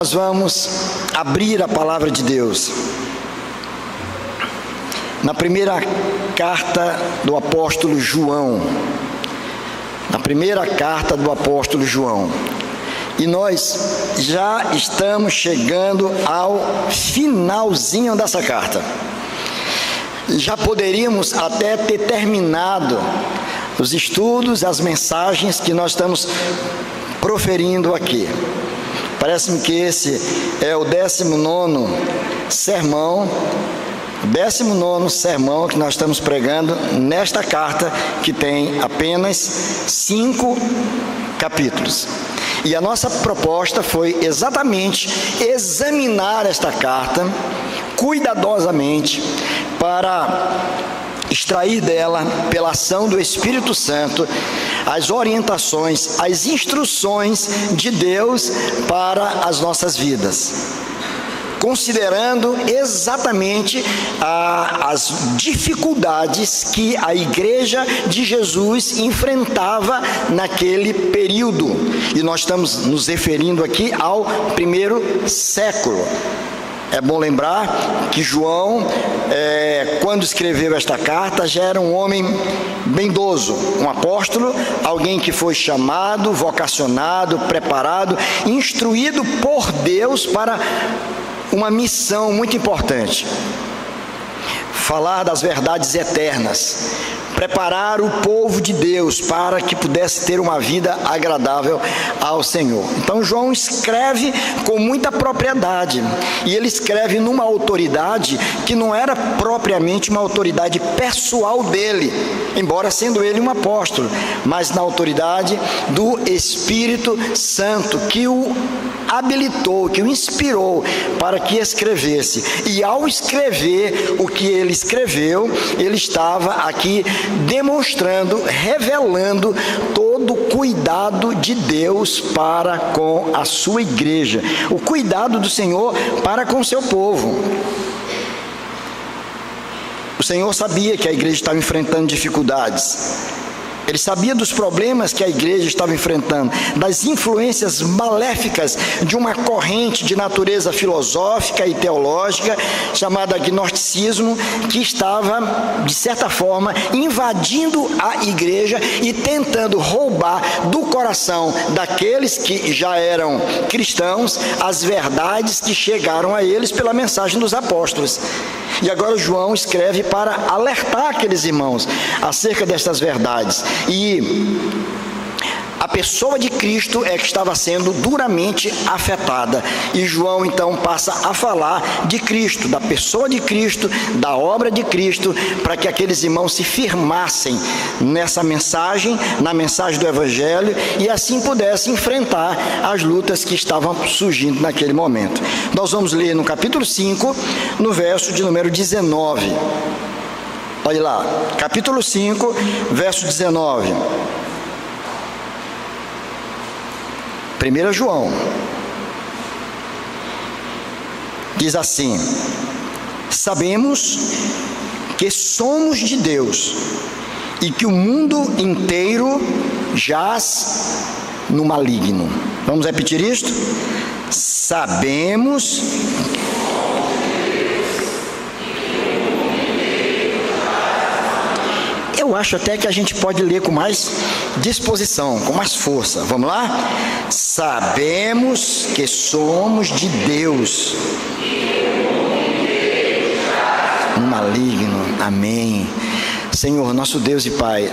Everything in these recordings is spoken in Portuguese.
Nós vamos abrir a palavra de Deus na primeira carta do apóstolo João. Na primeira carta do apóstolo João. E nós já estamos chegando ao finalzinho dessa carta. Já poderíamos até ter terminado os estudos, as mensagens que nós estamos proferindo aqui. Parece-me que esse é o 19º sermão, que nós estamos pregando nesta carta, que tem apenas 5 capítulos. E a nossa proposta foi exatamente examinar esta carta cuidadosamente para extrair dela, pela ação do Espírito Santo, as orientações, as instruções de Deus para as nossas vidas, considerando exatamente as dificuldades que a igreja de Jesus enfrentava naquele período. E nós estamos nos referindo aqui ao primeiro século. É bom lembrar que João, quando escreveu esta carta, já era um homem bem idoso, um apóstolo, alguém que foi chamado, vocacionado, preparado, instruído por Deus para uma missão muito importante: falar das verdades eternas, preparar o povo de Deus para que pudesse ter uma vida agradável ao Senhor. Então João escreve com muita propriedade, e ele escreve numa autoridade que não era propriamente uma autoridade pessoal dele, embora sendo ele um apóstolo, mas na autoridade do Espírito Santo, que o habilitou, que o inspirou para que escrevesse. E ao escrever o que ele escreveu, ele estava aqui demonstrando, revelando todo o cuidado de Deus para com a sua igreja, o cuidado do Senhor para com o seu povo. O Senhor sabia que a igreja estava enfrentando dificuldades. Ele sabia dos problemas que a igreja estava enfrentando, das influências maléficas de uma corrente de natureza filosófica e teológica chamada gnosticismo, que estava, de certa forma, invadindo a igreja e tentando roubar do coração daqueles que já eram cristãos as verdades que chegaram a eles pela mensagem dos apóstolos. E agora João escreve para alertar aqueles irmãos acerca destas verdades. E a pessoa de Cristo é que estava sendo duramente afetada. E João então passa a falar de Cristo, da pessoa de Cristo, da obra de Cristo, para que aqueles irmãos se firmassem nessa mensagem, na mensagem do Evangelho, e assim pudessem enfrentar as lutas que estavam surgindo naquele momento. Nós vamos ler no capítulo 5, no verso de número 19. Olha lá, capítulo 5, verso 19. 1 João diz assim: sabemos que somos de Deus e que o mundo inteiro jaz no maligno. Vamos repetir isto? Sabemos. Eu acho até que a gente pode ler com mais disposição, com mais força. Vamos lá? Sabemos que somos de Deus. No maligno. Amém. Senhor, nosso Deus e Pai,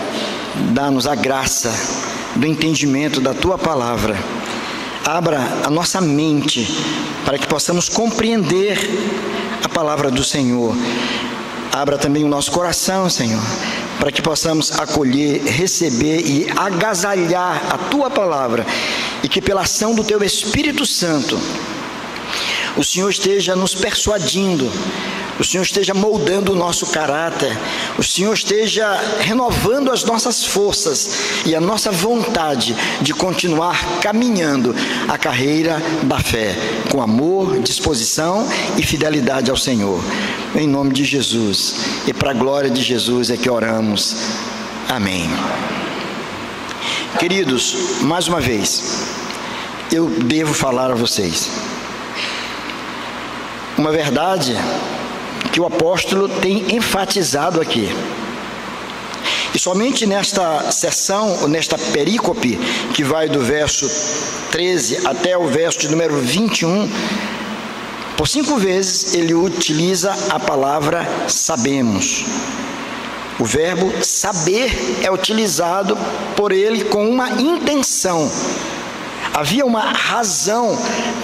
dá-nos a graça do entendimento da Tua palavra. Abra a nossa mente para que possamos compreender a palavra do Senhor. Abra também o nosso coração, Senhor, para que possamos acolher, receber e agasalhar a Tua palavra, e que pela ação do Teu Espírito Santo, o Senhor esteja nos persuadindo, o Senhor esteja moldando o nosso caráter, o Senhor esteja renovando as nossas forças e a nossa vontade de continuar caminhando a carreira da fé, com amor, disposição e fidelidade ao Senhor. Em nome de Jesus, e para a glória de Jesus é que oramos. Amém. Queridos, mais uma vez, eu devo falar a vocês, uma verdade que o apóstolo tem enfatizado aqui. E somente nesta seção, ou nesta perícope, que vai do verso 13 até o verso de número 21, por 5 vezes ele utiliza a palavra sabemos. O verbo saber é utilizado por ele com uma intenção. Havia uma razão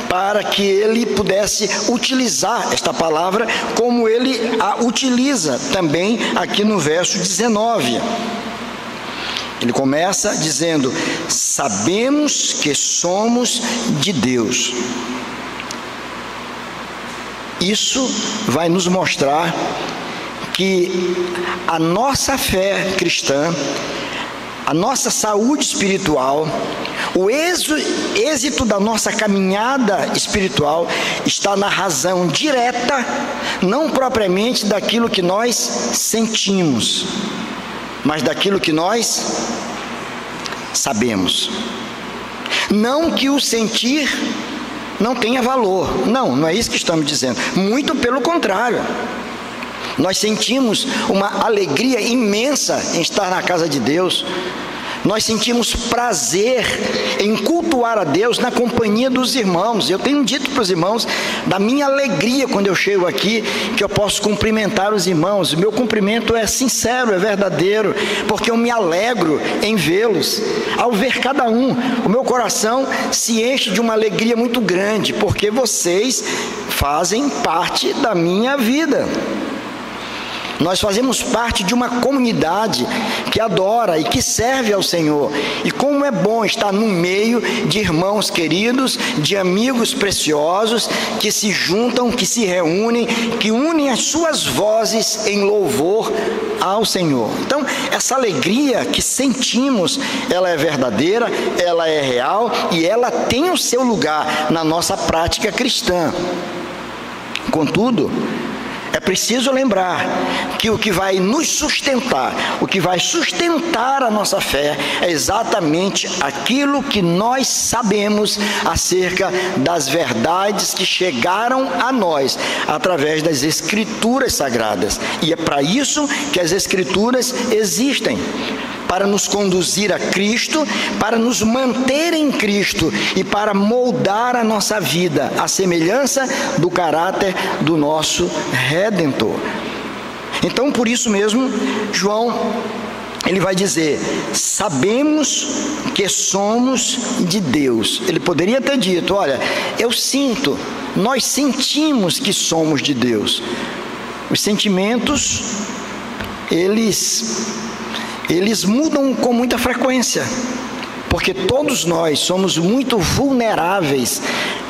para que ele pudesse utilizar esta palavra como ele a utiliza também aqui no verso 19. Ele começa dizendo: sabemos que somos de Deus. Isso vai nos mostrar que a nossa fé cristã, a nossa saúde espiritual, o êxito da nossa caminhada espiritual está na razão direta, não propriamente daquilo que nós sentimos, mas daquilo que nós sabemos. Não que o sentir não tenha valor, não é isso que estamos dizendo, muito pelo contrário. Nós sentimos uma alegria imensa em estar na casa de Deus. Nós sentimos prazer em cultuar a Deus na companhia dos irmãos. Eu tenho dito para os irmãos da minha alegria quando eu chego aqui, que eu posso cumprimentar os irmãos. O meu cumprimento é sincero, é verdadeiro, porque eu me alegro em vê-los. Ao ver cada um, o meu coração se enche de uma alegria muito grande, porque vocês fazem parte da minha vida. Nós fazemos parte de uma comunidade que adora e que serve ao Senhor. E como é bom estar no meio de irmãos queridos, de amigos preciosos, que se juntam, que se reúnem, que unem as suas vozes em louvor ao Senhor. Então, essa alegria que sentimos, ela é verdadeira, ela é real e ela tem o seu lugar na nossa prática cristã. Contudo, é preciso lembrar que o que vai nos sustentar, o que vai sustentar a nossa fé, é exatamente aquilo que nós sabemos acerca das verdades que chegaram a nós através das Escrituras Sagradas. E é para isso que as Escrituras existem, para nos conduzir a Cristo, para nos manter em Cristo e para moldar a nossa vida à semelhança do caráter do nosso Redentor. Então, por isso mesmo, João, ele vai dizer: sabemos que somos de Deus. Ele poderia ter dito: olha, nós sentimos que somos de Deus. Os sentimentos, eles mudam com muita frequência, porque todos nós somos muito vulneráveis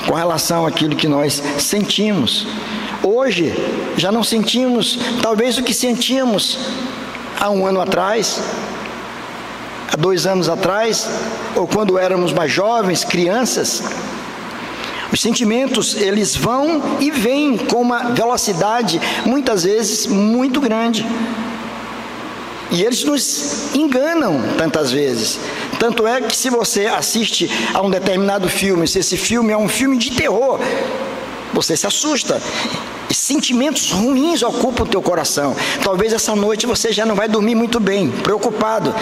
com relação àquilo que nós sentimos. Hoje, já não sentimos talvez o que sentíamos há 1 ano atrás, há 2 anos atrás, ou quando éramos mais jovens, crianças. Os sentimentos, eles vão e vêm com uma velocidade, muitas vezes, muito grande. E eles nos enganam tantas vezes. Tanto é que se você assiste a um determinado filme, se esse filme é um filme de terror, você se assusta. E sentimentos ruins ocupam o teu coração. Talvez essa noite você já não vai dormir muito bem, preocupado.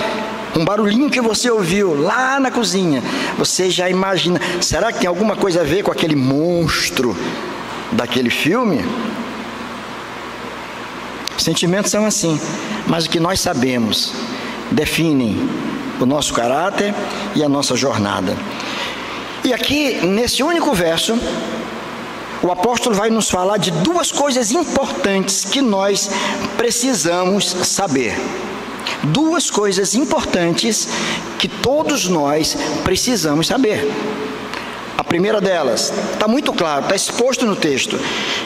Um barulhinho que você ouviu lá na cozinha, você já imagina, será que tem alguma coisa a ver com aquele monstro daquele filme? Os sentimentos são assim, mas o que nós sabemos definem o nosso caráter e a nossa jornada. E aqui, nesse único verso, o apóstolo vai nos falar de 2 coisas importantes que nós precisamos saber. 2 coisas importantes que todos nós precisamos saber. A primeira delas, está muito claro, está exposto no texto.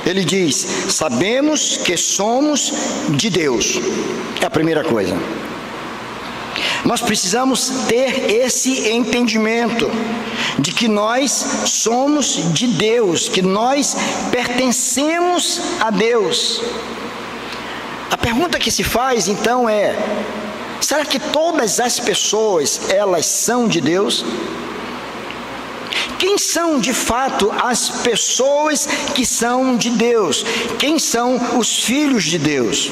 Ele diz: sabemos que somos de Deus. É a primeira coisa. Nós precisamos ter esse entendimento de que nós somos de Deus, que nós pertencemos a Deus. A pergunta que se faz então é: será que todas as pessoas, elas são de Deus? Quem são de fato as pessoas que são de Deus? Quem são os filhos de Deus?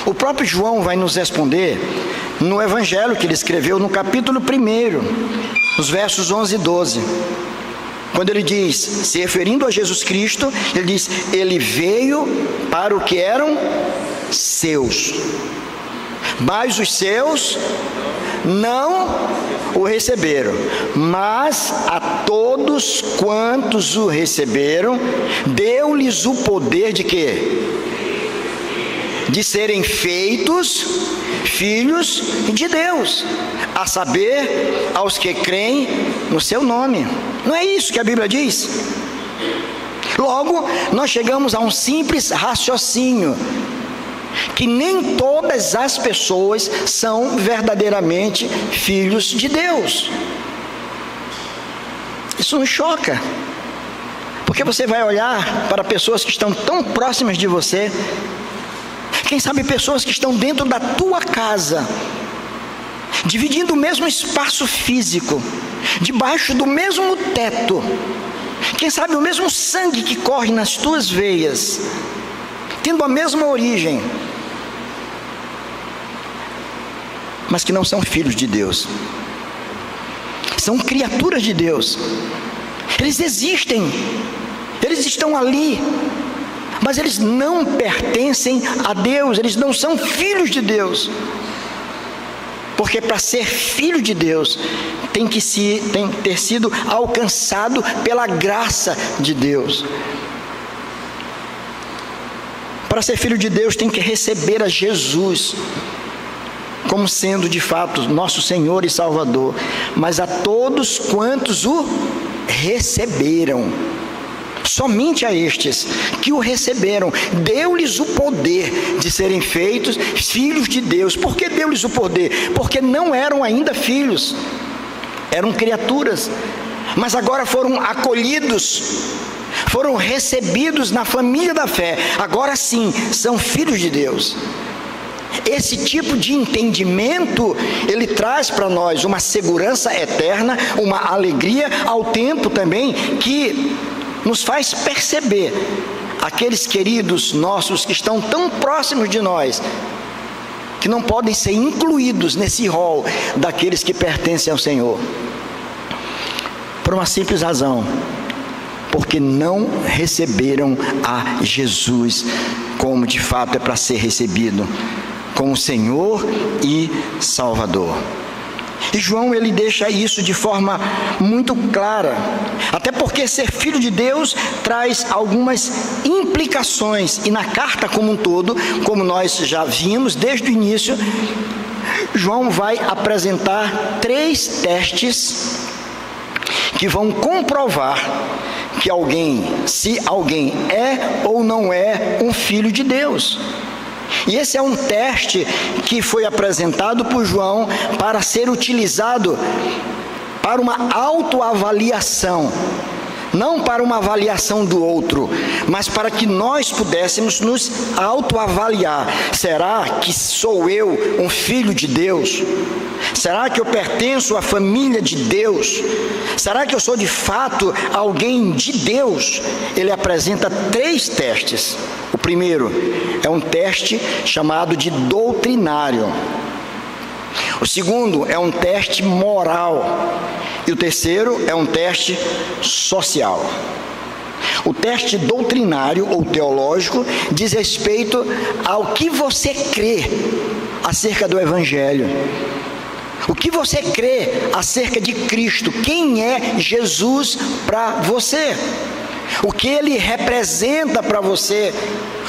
O próprio João vai nos responder no evangelho que ele escreveu no capítulo 1, nos versos 11 e 12. Quando ele diz, se referindo a Jesus Cristo, ele diz, ele veio para o que eram seus, mas os seus não o receberam. Mas a todos quantos o receberam, deu-lhes o poder de quê? De serem feitos filhos de Deus, a saber, aos que creem no seu nome. Não é isso que a Bíblia diz? Logo, nós chegamos a um simples raciocínio, que nem todas as pessoas são verdadeiramente filhos de Deus. Isso nos choca, porque você vai olhar para pessoas que estão tão próximas de você, quem sabe pessoas que estão dentro da tua casa, dividindo o mesmo espaço físico, debaixo do mesmo teto, quem sabe o mesmo sangue que corre nas tuas veias, tendo a mesma origem, mas que não são filhos de Deus, são criaturas de Deus. Eles existem, eles estão ali, mas eles não pertencem a Deus, eles não são filhos de Deus, porque para ser filho de Deus, tem que ter sido alcançado pela graça de Deus. Para ser filho de Deus, tem que receber a Jesus como sendo de fato nosso Senhor e Salvador. Mas a todos quantos o receberam, somente a estes que o receberam, deu-lhes o poder de serem feitos filhos de Deus. Por que deu-lhes o poder? Porque não eram ainda filhos, eram criaturas, mas agora foram acolhidos, foram recebidos na família da fé, agora sim são filhos de Deus. Esse tipo de entendimento, ele traz para nós uma segurança eterna, uma alegria, ao tempo também que nos faz perceber aqueles queridos nossos que estão tão próximos de nós, que não podem ser incluídos nesse rol daqueles que pertencem ao Senhor, por uma simples razão: porque não receberam a Jesus como de fato é para ser recebido, como Senhor e Salvador. E João, ele deixa isso de forma muito clara, até porque ser filho de Deus traz algumas implicações, e na carta como um todo, como nós já vimos desde o início, João vai apresentar 3 testes que vão comprovar que se alguém é ou não é um filho de Deus. E esse é um teste que foi apresentado por João para ser utilizado para uma autoavaliação, não para uma avaliação do outro, mas para que nós pudéssemos nos autoavaliar. Será que sou eu um filho de Deus? Será que eu pertenço à família de Deus? Será que eu sou de fato alguém de Deus? Ele apresenta 3 testes. O primeiro é um teste chamado de doutrinário. O segundo é um teste moral. E o terceiro é um teste social. O teste doutrinário ou teológico diz respeito ao que você crê acerca do Evangelho. O que você crê acerca de Cristo? Quem é Jesus para você? O que Ele representa para você?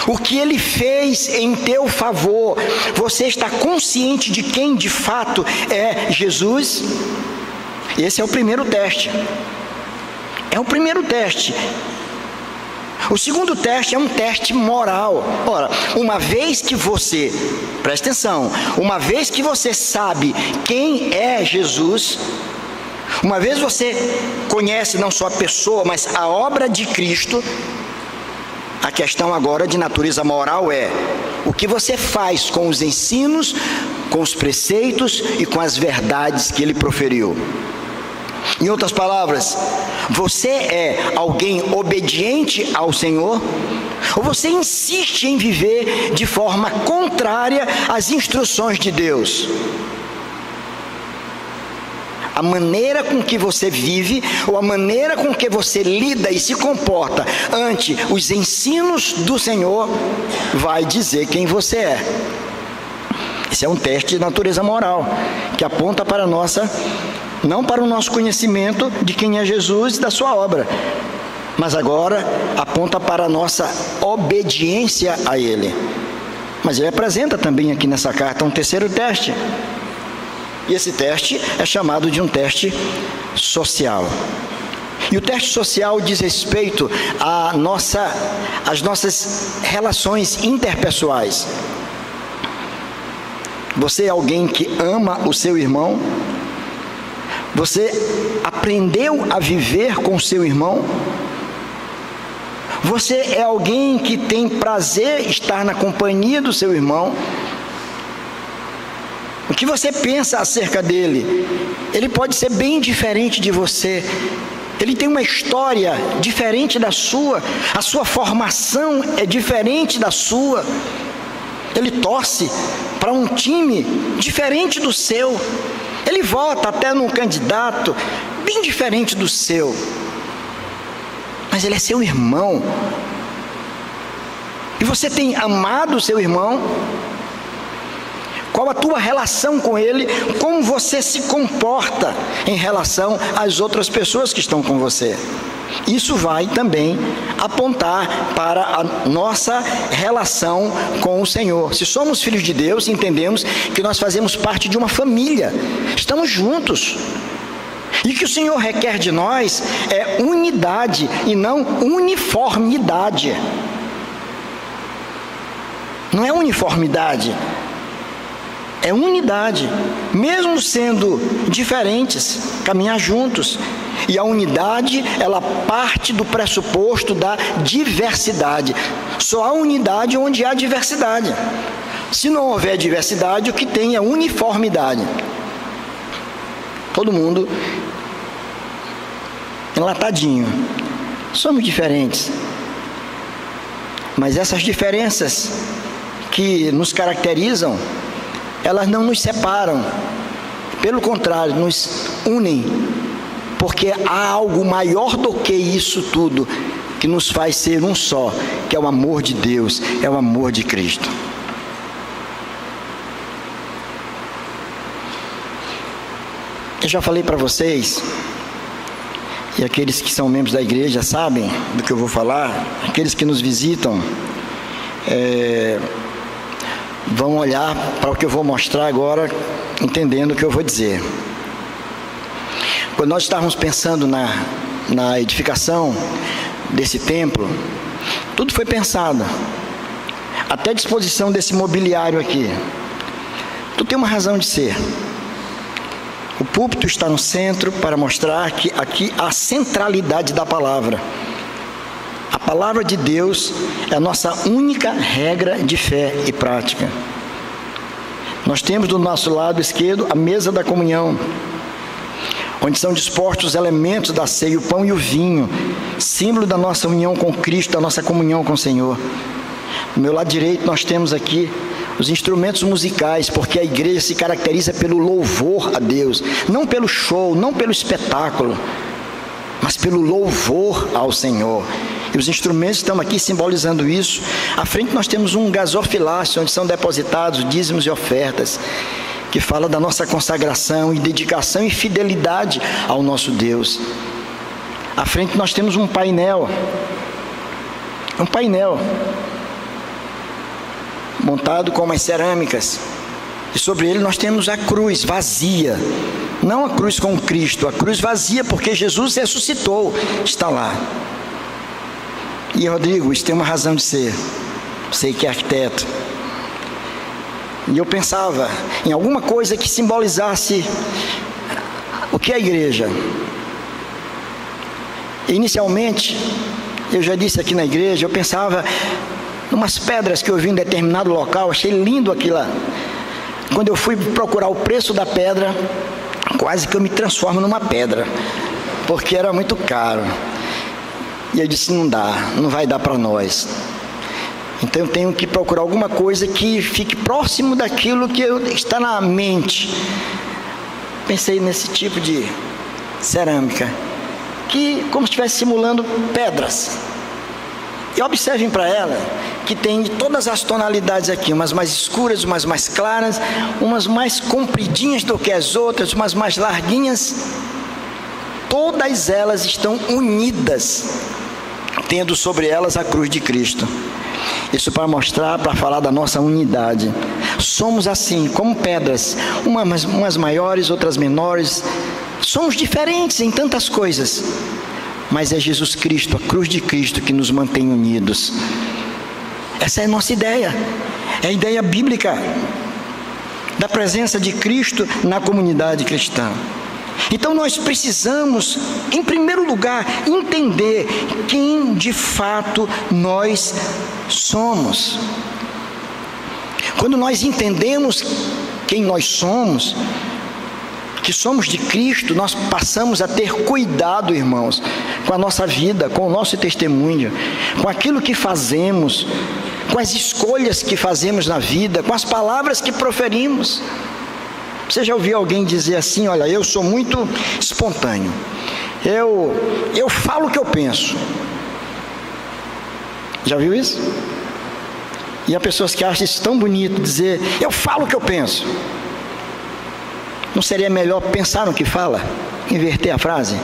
O que Ele fez em teu favor? Você está consciente de quem de fato é Jesus? Esse é o primeiro teste. É o primeiro teste. O segundo teste é um teste moral. Ora, uma vez que você, presta atenção, uma vez que você sabe quem é Jesus, uma vez você conhece não só a pessoa, mas a obra de Cristo, a questão agora de natureza moral é: o que você faz com os ensinos, com os preceitos e com as verdades que Ele proferiu? Em outras palavras, você é alguém obediente ao Senhor? Ou você insiste em viver de forma contrária às instruções de Deus? A maneira com que você vive, ou a maneira com que você lida e se comporta ante os ensinos do Senhor, vai dizer quem você é. Esse é um teste de natureza moral, que aponta para não para o nosso conhecimento de quem é Jesus e da sua obra, mas agora aponta para a nossa obediência a Ele. Mas ele apresenta também aqui nessa carta um terceiro teste. E esse teste é chamado de um teste social. E o teste social diz respeito às nossas relações interpessoais. Você é alguém que ama o seu irmão? Você aprendeu a viver com o seu irmão? Você é alguém que tem prazer em estar na companhia do seu irmão? O que você pensa acerca dele? Ele pode ser bem diferente de você. Ele tem uma história diferente da sua. A sua formação é diferente da sua. Ele torce para um time diferente do seu. Ele vota até num candidato bem diferente do seu. Mas ele é seu irmão. E você tem amado o seu irmão? Qual a tua relação com ele? Como você se comporta em relação às outras pessoas que estão com você? Isso vai também apontar para a nossa relação com o Senhor. Se somos filhos de Deus, entendemos que nós fazemos parte de uma família. Estamos juntos. E o que o Senhor requer de nós é unidade e não uniformidade. Não é uniformidade. É unidade, mesmo sendo diferentes, caminhar juntos. E a unidade, ela parte do pressuposto da diversidade. Só há unidade onde há diversidade. Se não houver diversidade, o que tem é uniformidade. Todo mundo enlatadinho. Somos diferentes. Mas essas diferenças que nos caracterizam, elas não nos separam, pelo contrário, nos unem, porque há algo maior do que isso tudo, que nos faz ser um só, que é o amor de Deus, é o amor de Cristo. Eu já falei para vocês, e aqueles que são membros da igreja sabem do que eu vou falar, aqueles que nos visitam, vão olhar para o que eu vou mostrar agora, entendendo o que eu vou dizer. Quando nós estávamos pensando na edificação desse templo, tudo foi pensado, até a disposição desse mobiliário aqui. Tudo tem uma razão de ser. O púlpito está no centro para mostrar que aqui há a centralidade da palavra. A palavra de Deus é a nossa única regra de fé e prática. Nós temos do nosso lado esquerdo a mesa da comunhão, onde são dispostos os elementos da ceia, o pão e o vinho, símbolo da nossa união com Cristo, da nossa comunhão com o Senhor. Do meu lado direito nós temos aqui os instrumentos musicais, porque a igreja se caracteriza pelo louvor a Deus, não pelo show, não pelo espetáculo, mas pelo louvor ao Senhor. E os instrumentos estão aqui simbolizando isso. À frente nós temos um gasofilácio, onde são depositados dízimos e ofertas, que fala da nossa consagração e dedicação e fidelidade ao nosso Deus. À frente nós temos um painel montado com umas cerâmicas, e sobre ele nós temos a cruz vazia, não a cruz com Cristo, a cruz vazia, porque Jesus ressuscitou, está lá. E Rodrigo, isso tem uma razão de ser, sei que é arquiteto, e eu pensava em alguma coisa que simbolizasse o que é a igreja. Inicialmente, eu já disse aqui na igreja, eu pensava umas pedras que eu vi em determinado local, achei lindo aquilo lá. Quando eu fui procurar o preço da pedra, quase que eu me transformo numa pedra. porque era muito caro. E eu disse, não dá, não vai dar para nós. Então eu tenho que procurar alguma coisa que fique próximo daquilo que está na mente. Pensei nesse tipo de cerâmica, que como se estivesse simulando pedras. E observem para ela, que tem todas as tonalidades aqui, umas mais escuras, umas mais claras, umas mais compridinhas do que as outras, umas mais larguinhas. Todas elas estão unidas, tendo sobre elas a cruz de Cristo. Isso para mostrar, para falar da nossa unidade. Somos assim, como pedras, umas maiores, outras menores. Somos diferentes em tantas coisas, mas é Jesus Cristo, a cruz de Cristo, que nos mantém unidos. Essa é a nossa ideia, é a ideia bíblica da presença de Cristo na comunidade cristã. Então nós precisamos, em primeiro lugar, entender quem de fato nós somos. Quando nós entendemos quem nós somos, que somos de Cristo, nós passamos a ter cuidado, irmãos, com a nossa vida, com o nosso testemunho, com aquilo que fazemos, com as escolhas que fazemos na vida, com as palavras que proferimos. Você já ouviu alguém dizer assim, olha, eu sou muito espontâneo, eu falo o que eu penso. Já viu isso? E há pessoas que acham isso tão bonito, dizer, eu falo o que eu penso. Não seria melhor pensar no que fala? Inverter a frase?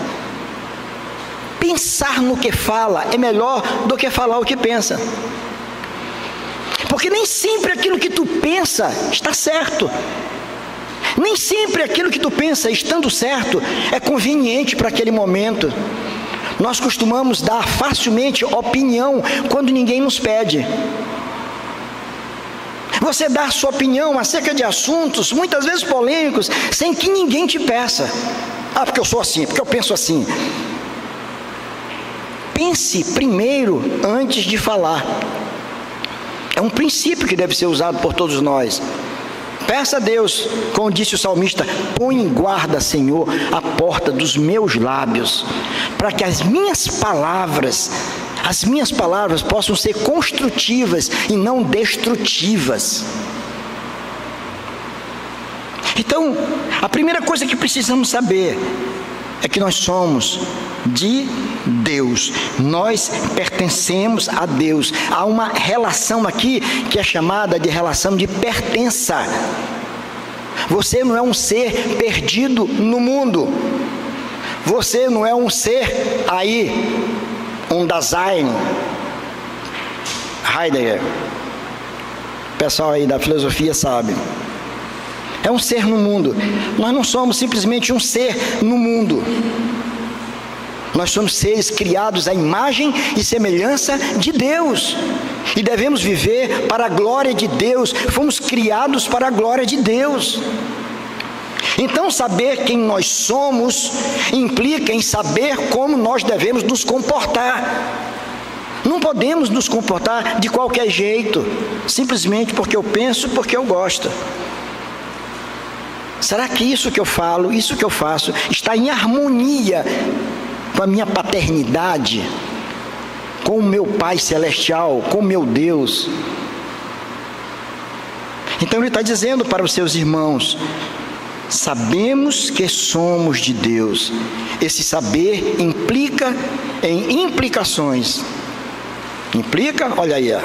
Pensar no que fala é melhor do que falar o que pensa. Porque nem sempre aquilo que tu pensa está certo. Nem sempre aquilo que tu pensa estando certo é conveniente para aquele momento. Nós costumamos dar facilmente opinião quando ninguém nos pede. Você dá sua opinião acerca de assuntos, muitas vezes polêmicos, sem que ninguém te peça. Ah, porque eu sou assim, porque eu penso assim. Pense primeiro antes de falar. É um princípio que deve ser usado por todos nós. Peça a Deus, como disse o salmista, põe em guarda, Senhor, a porta dos meus lábios, para que as minhas palavras possam ser construtivas e não destrutivas. Então, a primeira coisa que precisamos saber é que nós somos de Deus, nós pertencemos a Deus. Há uma relação aqui que é chamada de relação de pertença. Você não é um ser perdido no mundo, você não é um ser aí, um Dasein, Heidegger, o pessoal aí da filosofia sabe, é um ser no mundo. Nós não somos simplesmente um ser no mundo, nós somos seres criados à imagem e semelhança de Deus, e devemos viver para a glória de Deus. Fomos criados para a glória de Deus. Então saber quem nós somos implica em saber como nós devemos nos comportar. Não podemos nos comportar de qualquer jeito, simplesmente porque eu penso, porque eu gosto. Será que isso que eu falo, isso que eu faço, está em harmonia com a minha paternidade, com o meu Pai Celestial, com o meu Deus? Então ele está dizendo para os seus irmãos, sabemos que somos de Deus. Esse saber implica em implicações. Implica, olha aí,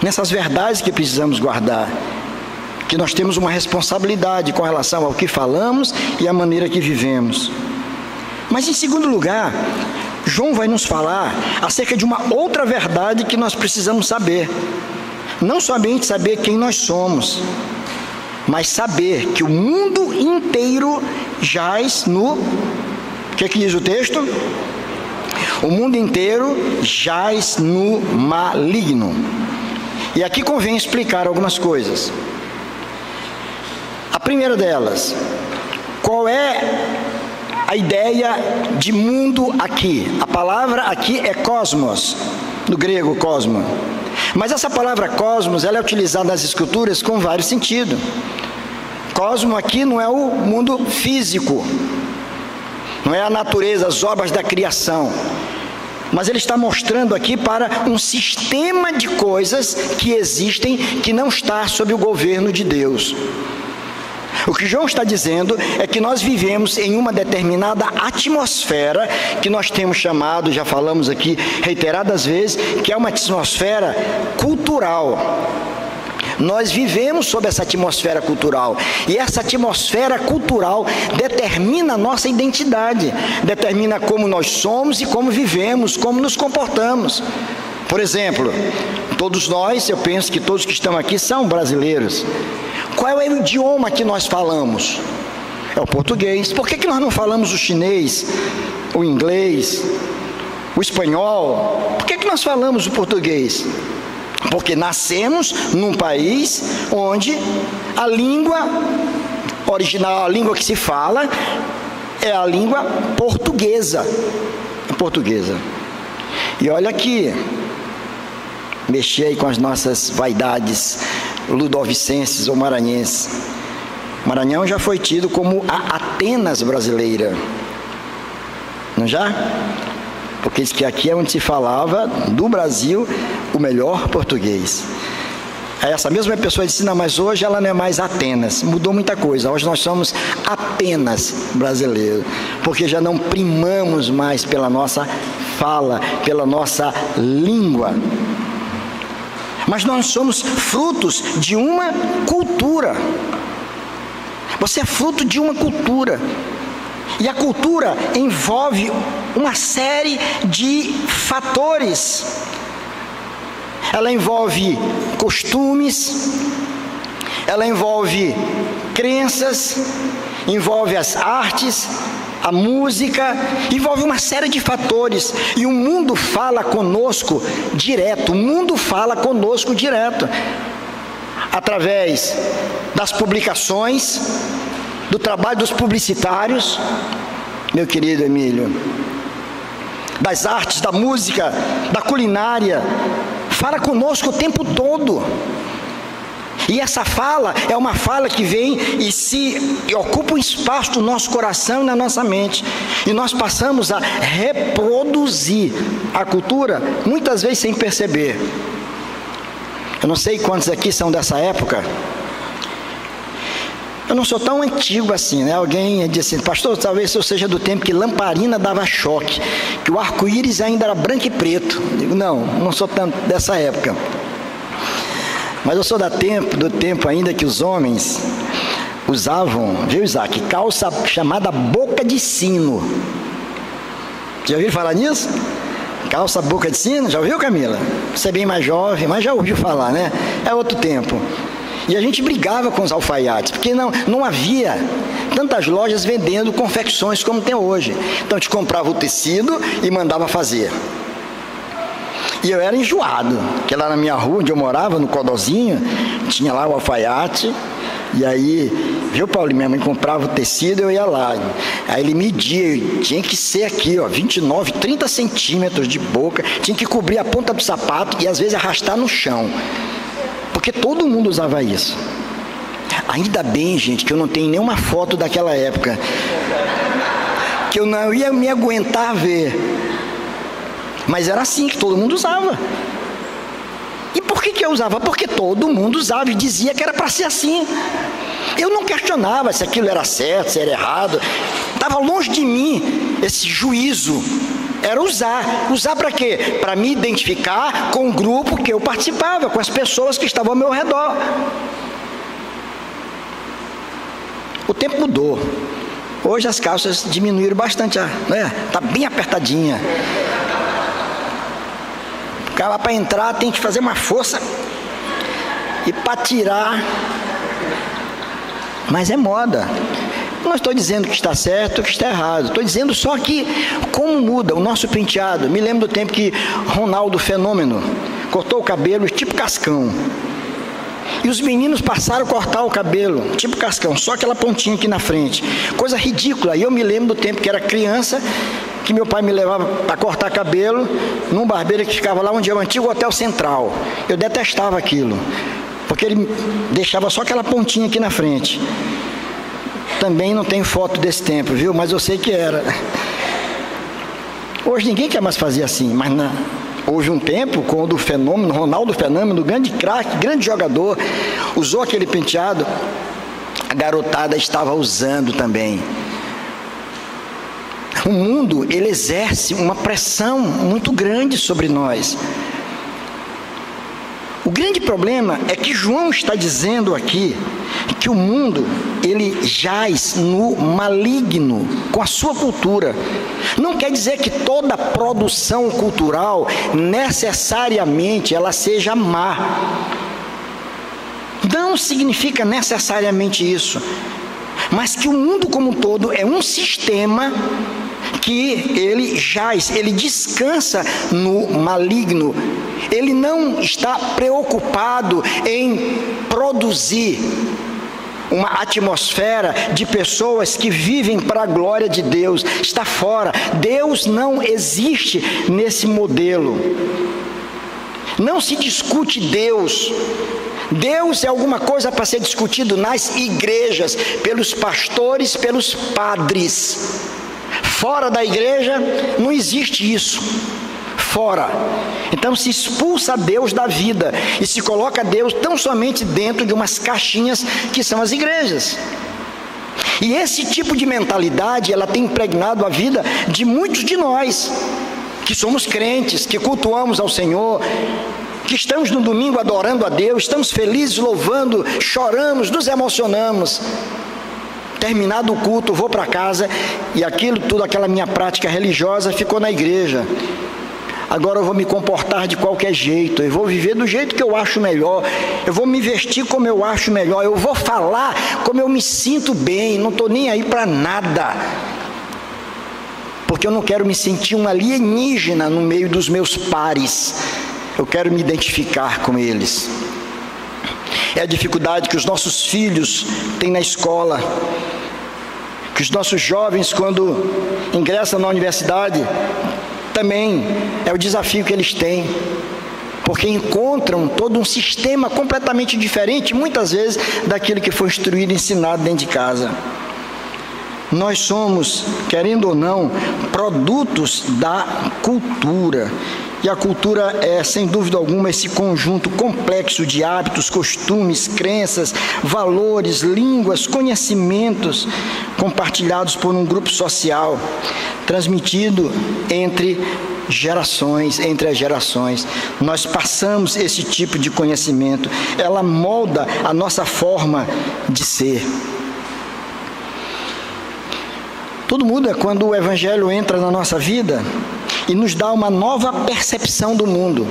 nessas verdades que precisamos guardar, que nós temos uma responsabilidade com relação ao que falamos e à maneira que vivemos. Mas em segundo lugar, João vai nos falar acerca de uma outra verdade que nós precisamos saber. Não somente saber quem nós somos, mas saber que o mundo inteiro jaz no... O que diz o texto? O mundo inteiro jaz no maligno. E aqui convém explicar algumas coisas. A primeira delas, qual é a ideia de mundo aqui? A palavra aqui é cosmos, do grego cosmo. Mas essa palavra cosmos, ela é utilizada nas escrituras com vários sentidos. Cosmo aqui não é o mundo físico, não é a natureza, as obras da criação. Mas ele está mostrando aqui para um sistema de coisas que existem, que não está sob o governo de Deus. O que João está dizendo é que nós vivemos em uma determinada atmosfera, que nós temos chamado, já falamos aqui reiteradas vezes, que é uma atmosfera cultural. Nós vivemos sob essa atmosfera cultural, e essa atmosfera cultural determina a nossa identidade, determina como nós somos e como vivemos, como nos comportamos. Por exemplo, todos nós, eu penso que todos que estão aqui são brasileiros. Qual é o idioma que nós falamos? É o português. Por que nós não falamos o chinês, o inglês, o espanhol? Por que nós falamos o português? Porque nascemos num país onde a língua original, a língua que se fala, é a língua portuguesa. E olha aqui, mexer aí com as nossas vaidades ludovicenses ou maranhenses. Maranhão já foi tido como a Atenas brasileira, não já? Porque diz que aqui é onde se falava do Brasil o melhor português. Aí essa mesma pessoa disse, não, mas hoje ela não é mais Atenas, mudou muita coisa, hoje nós somos apenas brasileiros, porque já não primamos mais pela nossa fala, pela nossa língua. Mas nós somos frutos de uma cultura. Você é fruto de uma cultura. E a cultura envolve uma série de fatores. Ela envolve costumes, ela envolve crenças, envolve as artes, a música, envolve uma série de fatores, e o mundo fala conosco direto, através das publicações, do trabalho dos publicitários, meu querido Emílio, das artes, da música, da culinária, fala conosco o tempo todo. E essa fala é uma fala que vem e ocupa um espaço do nosso coração e na nossa mente. E nós passamos a reproduzir a cultura, muitas vezes sem perceber. Eu não sei quantos aqui são dessa época. Eu não sou tão antigo assim, né? Alguém disse assim, pastor, talvez eu seja do tempo que lamparina dava choque, que o arco-íris ainda era branco e preto. Eu digo, não sou tanto dessa época. Mas eu sou do tempo ainda que os homens usavam, viu, Isaac, calça chamada boca de sino. Já ouviram falar nisso? Calça boca de sino, já ouviu, Camila? Você é bem mais jovem, mas já ouviu falar, né? É outro tempo. E a gente brigava com os alfaiates, porque não havia tantas lojas vendendo confecções como tem hoje. Então a gente comprava o tecido e mandava fazer. E eu era enjoado, porque lá na minha rua, onde eu morava, no Codozinho, tinha lá o alfaiate, e aí, viu, Paulo, minha mãe comprava o tecido, eu ia lá. Aí ele media, tinha que ser aqui, 29, 30 centímetros de boca, tinha que cobrir a ponta do sapato e às vezes arrastar no chão, porque todo mundo usava isso. Ainda bem, gente, que eu não tenho nenhuma foto daquela época, que eu não ia me aguentar a ver. Mas era assim que todo mundo usava. E por que eu usava? Porque todo mundo usava e dizia que era para ser assim. Eu não questionava se aquilo era certo, se era errado. Estava longe de mim esse juízo. Era usar. Usar para quê? Para me identificar com o grupo que eu participava, com as pessoas que estavam ao meu redor. O tempo mudou. Hoje as calças diminuíram bastante, né? Tá bem apertadinha. O cara para entrar tem que fazer uma força, e para tirar, mas é moda. Não estou dizendo que está certo ou que está errado, estou dizendo só que como muda o nosso penteado. Me lembro do tempo que Ronaldo Fenômeno cortou o cabelo tipo Cascão, e os meninos passaram a cortar o cabelo tipo Cascão, só aquela pontinha aqui na frente, coisa ridícula. E eu me lembro do tempo que era criança, que meu pai me levava para cortar cabelo num barbeiro que ficava lá onde é o antigo Hotel Central. Eu detestava aquilo, porque ele deixava só aquela pontinha aqui na frente. também não tenho foto desse tempo, viu? Mas eu sei que era. Hoje ninguém quer mais fazer assim, mas houve um tempo quando o fenômeno, Ronaldo Fenômeno, grande craque, grande jogador, usou aquele penteado, a garotada estava usando também. O mundo, ele exerce uma pressão muito grande sobre nós. O grande problema é que João está dizendo aqui que o mundo, ele jaz no maligno com a sua cultura. Não quer dizer que toda produção cultural necessariamente ela seja má. Não significa necessariamente isso. Mas que o mundo como um todo é um sistema que ele jaz, ele descansa no maligno. Ele não está preocupado em produzir uma atmosfera de pessoas que vivem para a glória de Deus. Está fora. Deus não existe nesse modelo. Não se discute Deus. Deus é alguma coisa para ser discutido nas igrejas, pelos pastores, pelos padres. Fora da igreja não existe isso. Fora. Então se expulsa Deus da vida e se coloca Deus tão somente dentro de umas caixinhas que são as igrejas. E esse tipo de mentalidade, ela tem impregnado a vida de muitos de nós, que somos crentes, que cultuamos ao Senhor, que estamos no domingo adorando a Deus, estamos felizes, louvando, choramos, nos emocionamos. Terminado o culto, vou para casa e aquilo tudo, aquela minha prática religiosa ficou na igreja. Agora eu vou me comportar de qualquer jeito, eu vou viver do jeito que eu acho melhor, eu vou me vestir como eu acho melhor, eu vou falar como eu me sinto bem, não estou nem aí para nada, porque eu não quero me sentir um alienígena no meio dos meus pares, eu quero me identificar com eles. É a dificuldade que os nossos filhos têm na escola, que os nossos jovens, quando ingressam na universidade, também é o desafio que eles têm, porque encontram todo um sistema completamente diferente, muitas vezes, daquilo que foi instruído e ensinado dentro de casa. Nós somos, querendo ou não, produtos da cultura. E a cultura é, sem dúvida alguma, esse conjunto complexo de hábitos, costumes, crenças, valores, línguas, conhecimentos compartilhados por um grupo social, transmitido entre as gerações. Nós passamos esse tipo de conhecimento, ela molda a nossa forma de ser. Tudo muda quando o Evangelho entra na nossa vida e nos dá uma nova percepção do mundo.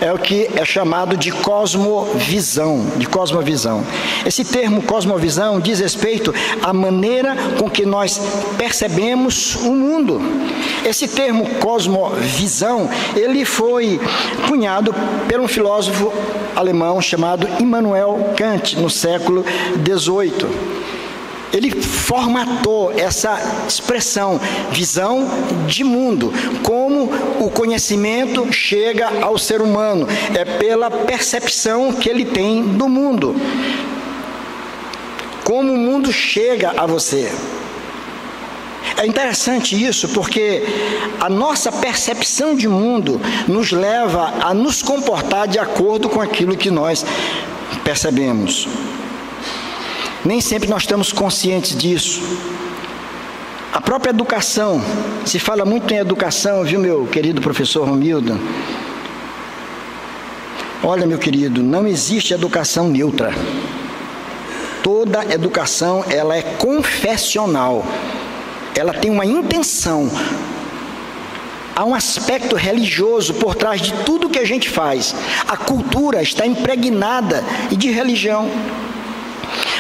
É o que é chamado de cosmovisão, Esse termo cosmovisão diz respeito à maneira com que nós percebemos o mundo. Esse termo cosmovisão, ele foi cunhado por um filósofo alemão chamado Immanuel Kant, no século XVIII. Ele formatou essa expressão, visão de mundo, como o conhecimento chega ao ser humano, é pela percepção que ele tem do mundo. Como o mundo chega a você. É interessante isso, porque a nossa percepção de mundo nos leva a nos comportar de acordo com aquilo que nós percebemos. Nem sempre nós estamos conscientes disso. A própria educação, se fala muito em educação, viu, meu querido professor Romildo? Olha, meu querido, não existe educação neutra. Toda educação, ela é confessional. Ela tem uma intenção. Há um aspecto religioso por trás de tudo que a gente faz. A cultura está impregnada de religião.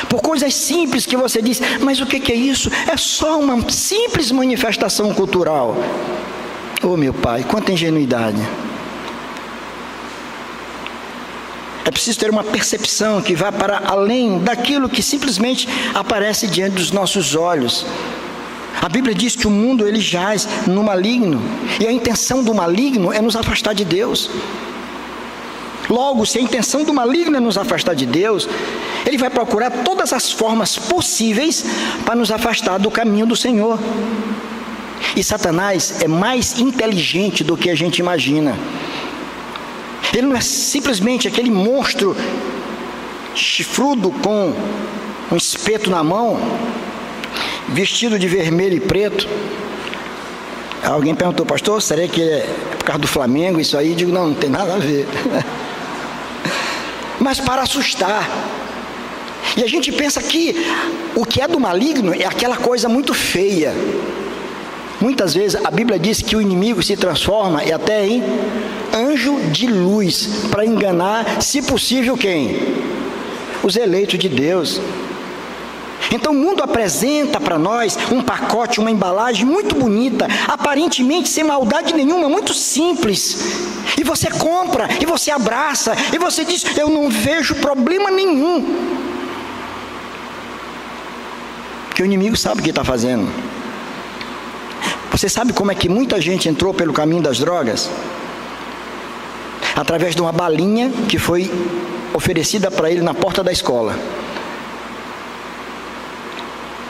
Por coisas simples que você diz, mas o que é isso? É só uma simples manifestação cultural. Oh, meu pai, quanta ingenuidade. É preciso ter uma percepção que vá para além daquilo que simplesmente aparece diante dos nossos olhos. A Bíblia diz que o mundo, ele jaz no maligno, e a intenção do maligno é nos afastar de Deus. Logo, se a intenção do maligno é nos afastar de Deus, ele vai procurar todas as formas possíveis para nos afastar do caminho do Senhor. E Satanás é mais inteligente do que a gente imagina. Ele não é simplesmente aquele monstro chifrudo com um espeto na mão, vestido de vermelho e preto. Alguém perguntou: pastor, será que é por causa do Flamengo isso aí? Eu digo: não tem nada a ver. Mas para assustar. E a gente pensa que o que é do maligno é aquela coisa muito feia. Muitas vezes a Bíblia diz que o inimigo se transforma até em anjo de luz, para enganar, se possível, quem? Os eleitos de Deus. Então o mundo apresenta para nós um pacote, uma embalagem muito bonita, aparentemente sem maldade nenhuma, muito simples. E você compra, e você abraça, e você diz: eu não vejo problema nenhum. Porque o inimigo sabe o que está fazendo. Você sabe como é que muita gente entrou pelo caminho das drogas? Através de uma balinha que foi oferecida para ele na porta da escola.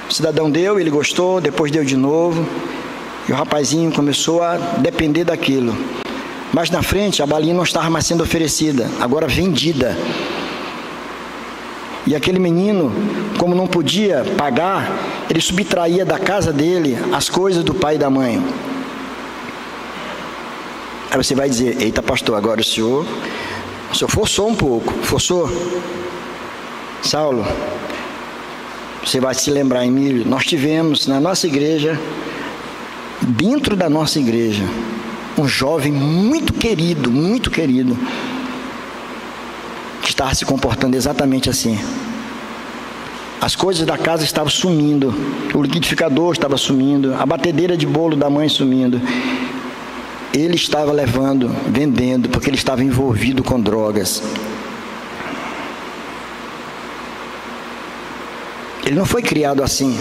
O cidadão deu, ele gostou, depois deu de novo, e o rapazinho começou a depender daquilo. Mas na frente a balinha não estava mais sendo oferecida, agora vendida. E aquele menino, como não podia pagar, ele subtraía da casa dele as coisas do pai e da mãe. Aí você vai dizer: eita pastor, agora o senhor forçou um pouco. Forçou? Saulo, você vai se lembrar, Emílio, nós tivemos na nossa igreja, dentro da nossa igreja, um jovem muito querido, que estava se comportando exatamente assim. As coisas da casa estavam sumindo, o liquidificador estava sumindo, a batedeira de bolo da mãe sumindo. Ele estava levando, vendendo, porque ele estava envolvido com drogas. Ele não foi criado assim.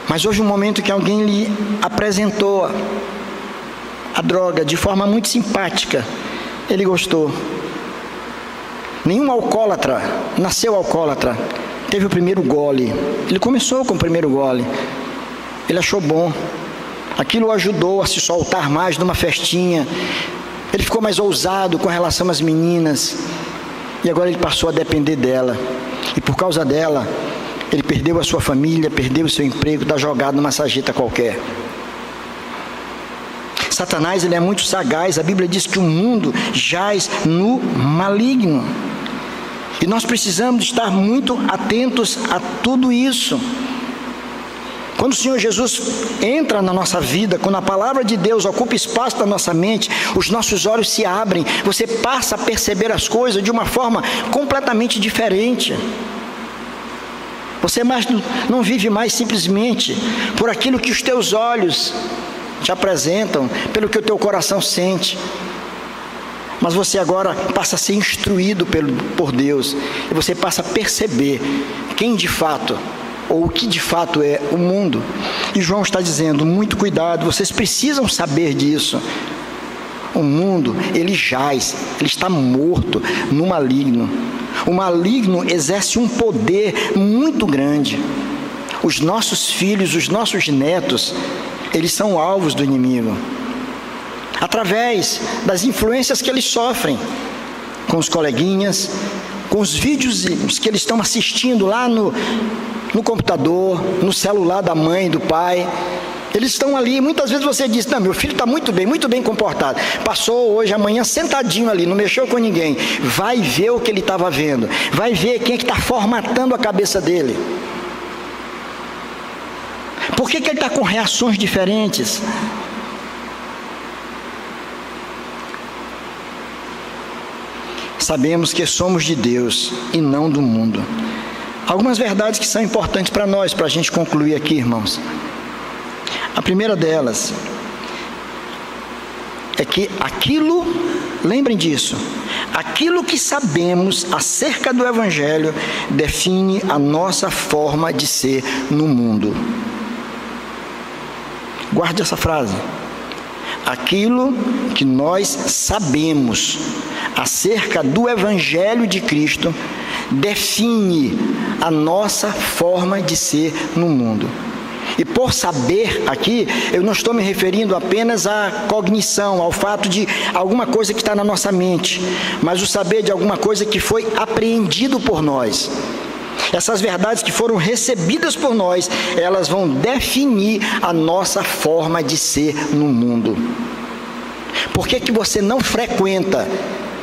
Mas houve um momento que alguém lhe apresentou a droga de forma muito simpática. Ele gostou. Nenhum alcoólatra nasceu alcoólatra. Teve o primeiro gole. Ele começou com o primeiro gole. Ele achou bom. Aquilo o ajudou a se soltar mais numa festinha. Ele ficou mais ousado com relação às meninas. E agora ele passou a depender dela. E por causa dela, ele perdeu a sua família, perdeu o seu emprego, está jogado numa sarjeta qualquer. Satanás, ele é muito sagaz. A Bíblia diz que o mundo jaz no maligno. E nós precisamos estar muito atentos a tudo isso. Quando o Senhor Jesus entra na nossa vida, quando a palavra de Deus ocupa espaço da nossa mente, os nossos olhos se abrem, você passa a perceber as coisas de uma forma completamente diferente. Você não vive mais simplesmente por aquilo que os teus olhos te apresentam, pelo que o teu coração sente. Mas você agora passa a ser instruído por Deus, e você passa a perceber quem de fato, ou o que de fato é o mundo. E João está dizendo: muito cuidado, vocês precisam saber disso. O mundo, ele jaz, ele está morto no maligno. O maligno exerce um poder muito grande. Os nossos filhos, os nossos netos, eles são alvos do inimigo, através das influências que eles sofrem com os coleguinhas, com os vídeos que eles estão assistindo lá no computador, no celular da mãe, do pai. Eles estão ali, muitas vezes você diz: não, meu filho está muito bem comportado, passou hoje, amanhã sentadinho ali, não mexeu com ninguém. Vai ver o que ele estava vendo, vai ver quem é que está formatando a cabeça dele. Por que ele está com reações diferentes? Sabemos que somos de Deus e não do mundo. Algumas verdades que são importantes para nós, para a gente concluir aqui, irmãos. A primeira delas é que lembrem disso, aquilo que sabemos acerca do Evangelho define a nossa forma de ser no mundo. Guarde essa frase. Aquilo que nós sabemos acerca do Evangelho de Cristo define a nossa forma de ser no mundo. E por saber aqui, eu não estou me referindo apenas à cognição, ao fato de alguma coisa que está na nossa mente, mas o saber de alguma coisa que foi apreendido por nós. Essas verdades que foram recebidas por nós, elas vão definir a nossa forma de ser no mundo. Por que você não frequenta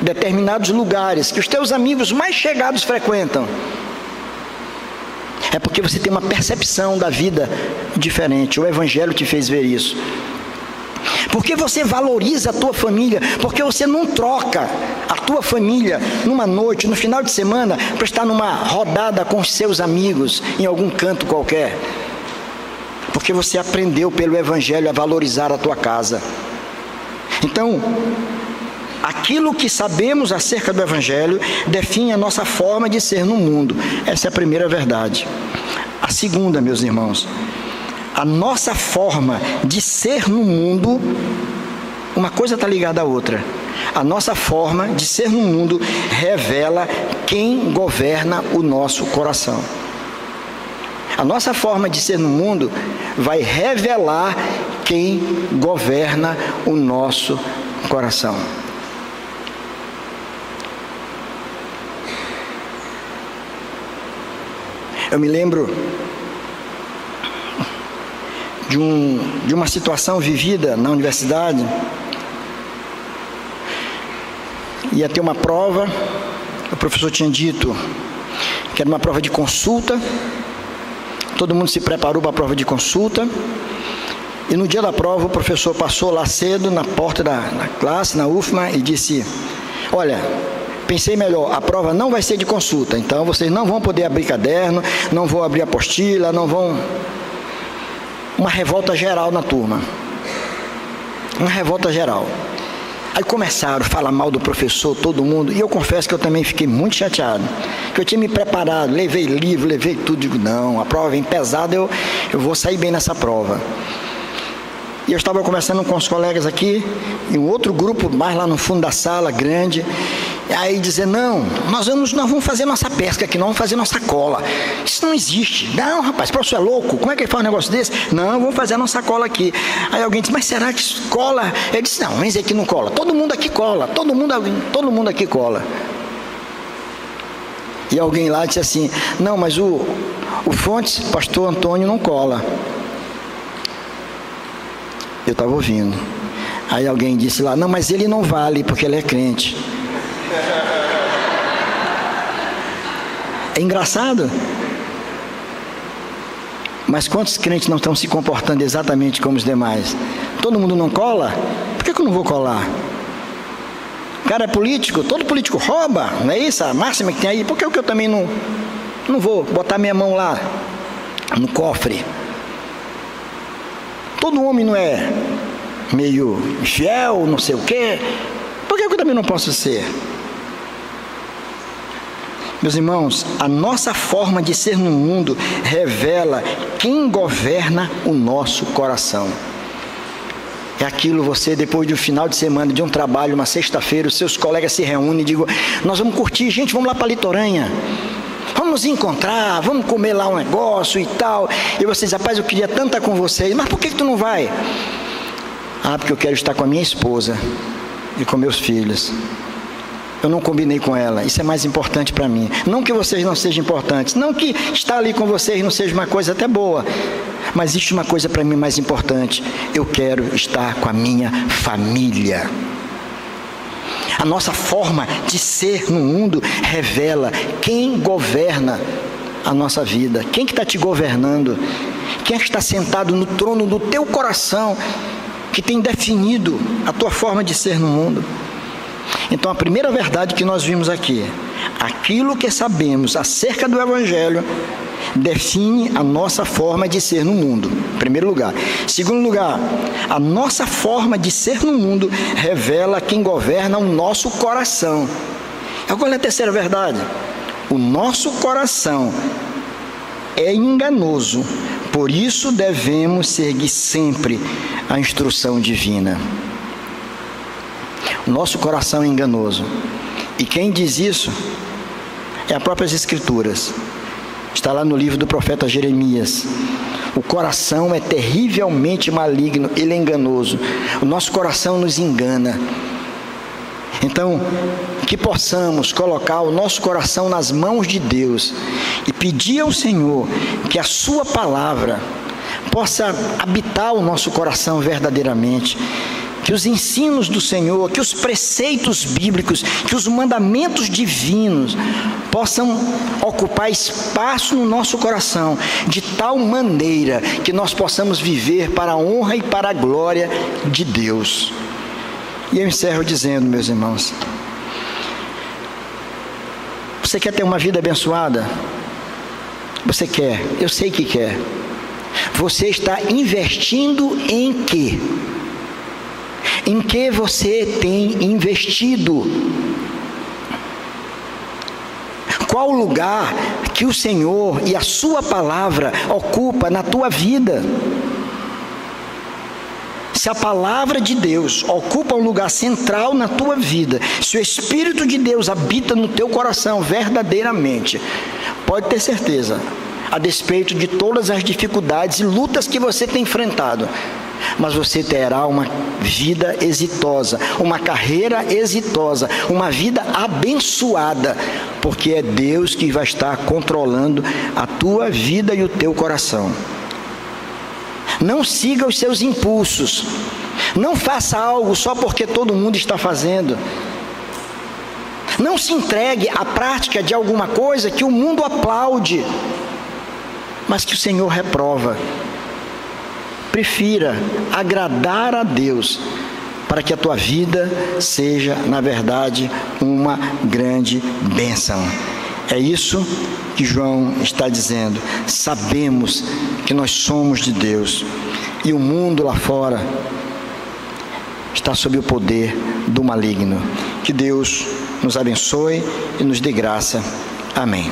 determinados lugares que os teus amigos mais chegados frequentam? É porque você tem uma percepção da vida diferente. O Evangelho te fez ver isso. Porque você valoriza a tua família, porque você não troca a tua família numa noite, no final de semana, para estar numa rodada com os seus amigos em algum canto qualquer. Porque você aprendeu pelo Evangelho a valorizar a tua casa. Então, aquilo que sabemos acerca do Evangelho define a nossa forma de ser no mundo. Essa é a primeira verdade. A segunda, meus irmãos, a nossa forma de ser no mundo, uma coisa está ligada à outra. A nossa forma de ser no mundo revela quem governa o nosso coração. A nossa forma de ser no mundo vai revelar quem governa o nosso coração. Eu me lembro de uma situação vivida na universidade. Ia ter uma prova, o professor tinha dito que era uma prova de consulta, todo mundo se preparou para a prova de consulta, e no dia da prova o professor passou lá cedo na porta da classe, na UFMA, e disse: olha, pensei melhor, a prova não vai ser de consulta, então vocês não vão poder abrir caderno, não vão abrir apostila, não vão... Uma revolta geral na turma. Uma revolta geral. Aí começaram a falar mal do professor, todo mundo, e eu confesso que eu também fiquei muito chateado, que eu tinha me preparado, levei livro, levei tudo, digo, não, a prova vem pesada, eu vou sair bem nessa prova. E eu estava conversando com os colegas aqui, em um outro grupo, mais lá no fundo da sala, grande, e aí dizer, não, nós vamos fazer nossa pesca aqui, nós vamos fazer nossa cola. Isso não existe. Não, rapaz, o professor é louco, como é que ele faz um negócio desse? Não, vamos fazer a nossa cola aqui. Aí alguém disse, mas será que cola? Eu disse, não, vem dizer que não cola. Todo mundo aqui cola, todo mundo aqui cola. E alguém lá disse assim, não, mas o Fontes, pastor Antônio, não cola. Eu estava ouvindo. Aí alguém disse lá, não, mas ele não vale, porque ele é crente. É engraçado. Mas quantos crentes não estão se comportando exatamente como os demais? Todo mundo não cola? Por que eu não vou colar? O cara é político, todo político rouba, não é isso? A máxima que tem aí. Por que eu também não vou botar minha mão lá no cofre? Todo homem não é meio infiel, não sei o quê. Por que eu também não posso ser? Meus irmãos, a nossa forma de ser no mundo revela quem governa o nosso coração. É aquilo, você, depois de um final de semana, de um trabalho, uma sexta-feira, os seus colegas se reúnem e digam, nós vamos curtir, gente, vamos lá para a litorânea. Vamos nos encontrar, vamos comer lá um negócio e tal. E vocês, rapaz, eu queria tanto estar com vocês, mas por que tu não vai? Ah, porque eu quero estar com a minha esposa e com meus filhos. Eu não combinei com ela, isso é mais importante para mim. Não que vocês não sejam importantes, não que estar ali com vocês não seja uma coisa até boa, mas existe uma coisa para mim mais importante, eu quero estar com a minha família. A nossa forma de ser no mundo revela quem governa a nossa vida, quem que está te governando, quem é que está sentado no trono do teu coração, que tem definido a tua forma de ser no mundo. Então, a primeira verdade que nós vimos aqui, aquilo que sabemos acerca do Evangelho, define a nossa forma de ser no mundo, em primeiro lugar. Segundo lugar, a nossa forma de ser no mundo revela quem governa o nosso coração. Agora é a terceira verdade. O nosso coração é enganoso, por isso devemos seguir sempre a instrução divina. Nosso coração é enganoso. E quem diz isso é as próprias Escrituras. Está lá no livro do profeta Jeremias. O coração é terrivelmente maligno, ele é enganoso. O nosso coração nos engana. Então, que possamos colocar o nosso coração nas mãos de Deus e pedir ao Senhor que a sua palavra possa habitar o nosso coração verdadeiramente, que os ensinos do Senhor, que os preceitos bíblicos, que os mandamentos divinos possam ocupar espaço no nosso coração, de tal maneira que nós possamos viver para a honra e para a glória de Deus. E eu encerro dizendo, meus irmãos, você quer ter uma vida abençoada? Você quer, eu sei que quer. Você está investindo em quê? Em que você tem investido? Qual lugar que o Senhor e a sua palavra ocupa na tua vida? Se a palavra de Deus ocupa um lugar central na tua vida, se o Espírito de Deus habita no teu coração verdadeiramente, pode ter certeza, a despeito de todas as dificuldades e lutas que você tem enfrentado, mas você terá uma vida exitosa, uma carreira exitosa, uma vida abençoada, porque é Deus que vai estar controlando a tua vida e o teu coração. Não siga os seus impulsos, não faça algo só porque todo mundo está fazendo, não se entregue à prática de alguma coisa que o mundo aplaude, mas que o Senhor reprova. Prefira agradar a Deus, para que a tua vida seja, na verdade, uma grande bênção. É isso que João está dizendo. Sabemos que nós somos de Deus, e o mundo lá fora está sob o poder do maligno. Que Deus nos abençoe e nos dê graça. Amém.